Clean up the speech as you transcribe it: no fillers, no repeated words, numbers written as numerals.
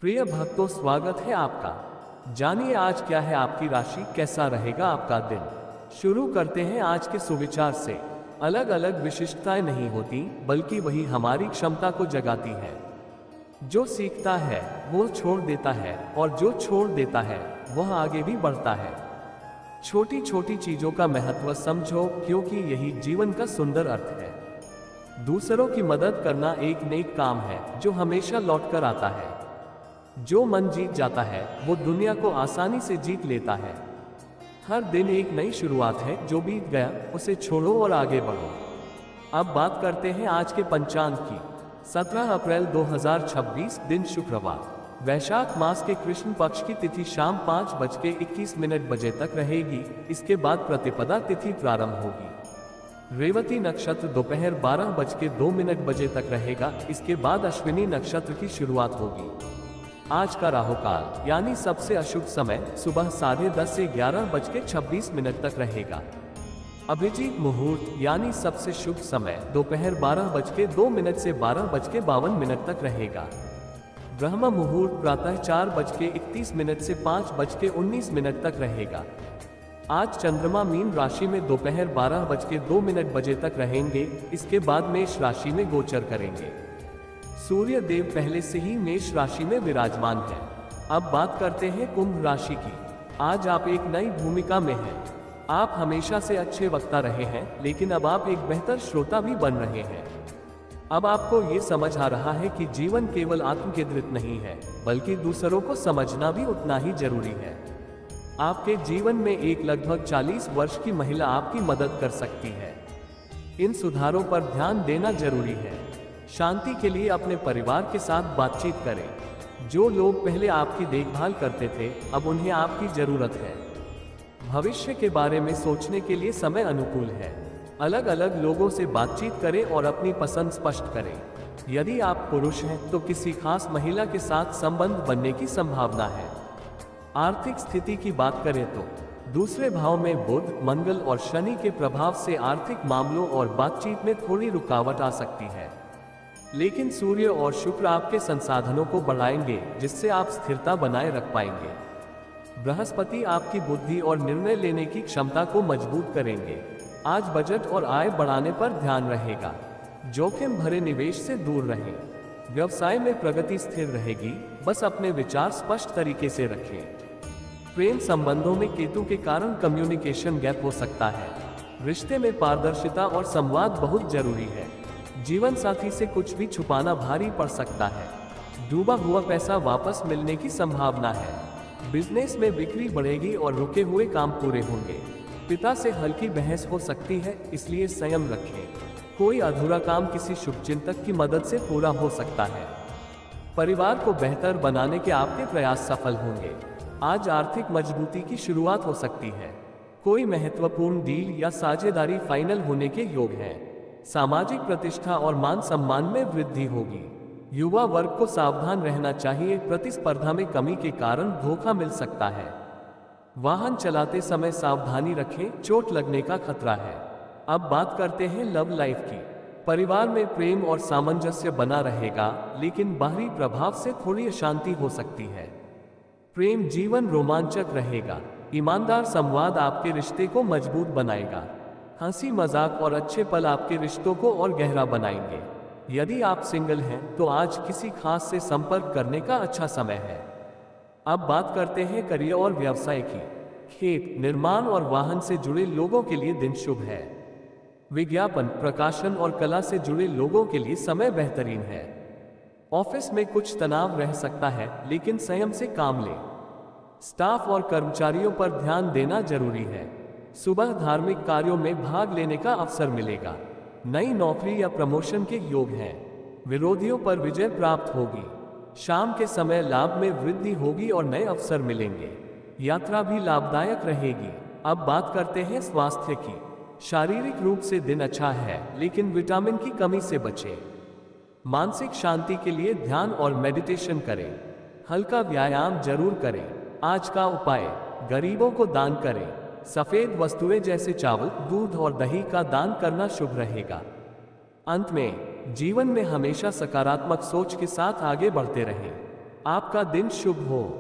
प्रिय भक्तों, स्वागत है आपका। जानिए आज क्या है आपकी राशि, कैसा रहेगा आपका दिन। शुरू करते हैं आज के सुविचार से। अलग अलग विशिष्टताएं नहीं होती, बल्कि वही हमारी क्षमता को जगाती है। जो सीखता है वो छोड़ देता है, और जो छोड़ देता है वह आगे भी बढ़ता है। छोटी छोटी चीजों का महत्व समझो, क्योंकि यही जीवन का सुंदर अर्थ है। दूसरों की मदद करना एक नेक काम है जो हमेशा लौट कर आता है। जो मन जीत जाता है वो दुनिया को आसानी से जीत लेता है। हर दिन एक नई शुरुआत है, जो बीत गया उसे छोड़ो और आगे बढ़ो। अब बात करते हैं आज के पंचांग की। 17 अप्रैल 2026, दिन शुक्रवार। वैशाख मास के कृष्ण पक्ष की तिथि शाम 5:21 तक रहेगी। इसके बाद प्रतिपदा तिथि प्रारंभ होगी। रेवती नक्षत्र दोपहर 12:02 तक रहेगा। इसके बाद अश्विनी नक्षत्र की शुरुआत होगी। आज का राहु काल यानी सबसे अशुभ समय सुबह 10:30 से 11:26 तक रहेगा। अभिजीत मुहूर्त यानी सबसे शुभ समय दोपहर 12:02 से 12:52 तक रहेगा। ब्रह्म मुहूर्त प्रातः 4:31 से 5:19 तक रहेगा। आज चंद्रमा मीन राशि में दोपहर 12:02 तक रहेंगे। इसके बाद मेष राशि में गोचर करेंगे। सूर्य देव पहले से ही मेष राशि में विराजमान है। अब बात करते हैं कुंभ राशि की। आज आप एक नई भूमिका में हैं। आप हमेशा से अच्छे वक्ता रहे हैं, लेकिन अब आप एक बेहतर श्रोता भी बन रहे हैं। अब आपको ये समझ आ रहा है कि जीवन केवल आत्म केंद्रित नहीं है, बल्कि दूसरों को समझना भी उतना ही जरूरी है। आपके जीवन में एक लगभग 40 वर्ष की महिला आपकी मदद कर सकती है। इन सुधारों पर ध्यान देना जरूरी है। शांति के लिए अपने परिवार के साथ बातचीत करें। जो लोग पहले आपकी देखभाल करते थे, अब उन्हें आपकी जरूरत है। भविष्य के बारे में सोचने के लिए समय अनुकूल है। अलग अलग लोगों से बातचीत करें और अपनी पसंद स्पष्ट करें। यदि आप पुरुष हैं तो किसी खास महिला के साथ संबंध बनने की संभावना है। आर्थिक स्थिति की बात करें तो दूसरे भाव में बुध, मंगल और शनि के प्रभाव से आर्थिक मामलों और बातचीत में थोड़ी रुकावट आ सकती है। लेकिन सूर्य और शुक्र आपके संसाधनों को बढ़ाएंगे, जिससे आप स्थिरता बनाए रख पाएंगे। बृहस्पति आपकी बुद्धि और निर्णय लेने की क्षमता को मजबूत करेंगे। आज बजट और आय बढ़ाने पर ध्यान रहेगा। जोखिम भरे निवेश से दूर रहें। व्यवसाय में प्रगति स्थिर रहेगी, बस अपने विचार स्पष्ट तरीके से रखें। प्रेम संबंधों में केतु के कारण कम्युनिकेशन गैप हो सकता है। रिश्ते में पारदर्शिता और संवाद बहुत जरूरी है। जीवन साथी से कुछ भी छुपाना भारी पड़ सकता है। डूबा हुआ पैसा वापस मिलने की संभावना है। बिजनेस में बिक्री बढ़ेगी और रुके हुए काम पूरे होंगे। पिता से हल्की बहस हो सकती है, इसलिए संयम रखें। कोई अधूरा काम किसी शुभचिंतक की मदद से पूरा हो सकता है। परिवार को बेहतर बनाने के आपके प्रयास सफल होंगे। आज आर्थिक मजबूती की शुरुआत हो सकती है। कोई महत्वपूर्ण डील या साझेदारी फाइनल होने के योग है। सामाजिक प्रतिष्ठा और मान सम्मान में वृद्धि होगी। युवा वर्ग को सावधान रहना चाहिए, प्रतिस्पर्धा में कमी के कारण धोखा मिल सकता है। वाहन चलाते समय सावधानी रखें, चोट लगने का खतरा है। अब बात करते हैं लव लाइफ की। परिवार में प्रेम और सामंजस्य बना रहेगा, लेकिन बाहरी प्रभाव से थोड़ी अशांति हो सकती है। प्रेम जीवन रोमांचक रहेगा। ईमानदार संवाद आपके रिश्ते को मजबूत बनाएगा। हंसी मजाक और अच्छे पल आपके रिश्तों को और गहरा बनाएंगे। यदि आप सिंगल हैं तो आज किसी खास से संपर्क करने का अच्छा समय है। अब बात करते हैं करियर और व्यवसाय की। खेत, निर्माण और वाहन से जुड़े लोगों के लिए दिन शुभ है। विज्ञापन, प्रकाशन और कला से जुड़े लोगों के लिए समय बेहतरीन है। ऑफिस में कुछ तनाव रह सकता है, लेकिन संयम से काम लें। स्टाफ और कर्मचारियों पर ध्यान देना जरूरी है। सुबह धार्मिक कार्यों में भाग लेने का अवसर मिलेगा। नई नौकरी या प्रमोशन के योग हैं। विरोधियों पर विजय प्राप्त होगी। शाम के समय लाभ में वृद्धि होगी और नए अवसर मिलेंगे। यात्रा भी लाभदायक रहेगी। अब बात करते हैं स्वास्थ्य की। शारीरिक रूप से दिन अच्छा है, लेकिन विटामिन की कमी से बचें। मानसिक शांति के लिए ध्यान और मेडिटेशन करें। हल्का व्यायाम जरूर करें। आज का उपाय, गरीबों को दान करें। सफेद वस्तुएं जैसे चावल, दूध और दही का दान करना शुभ रहेगा। अंत में, जीवन में हमेशा सकारात्मक सोच के साथ आगे बढ़ते रहें। आपका दिन शुभ हो।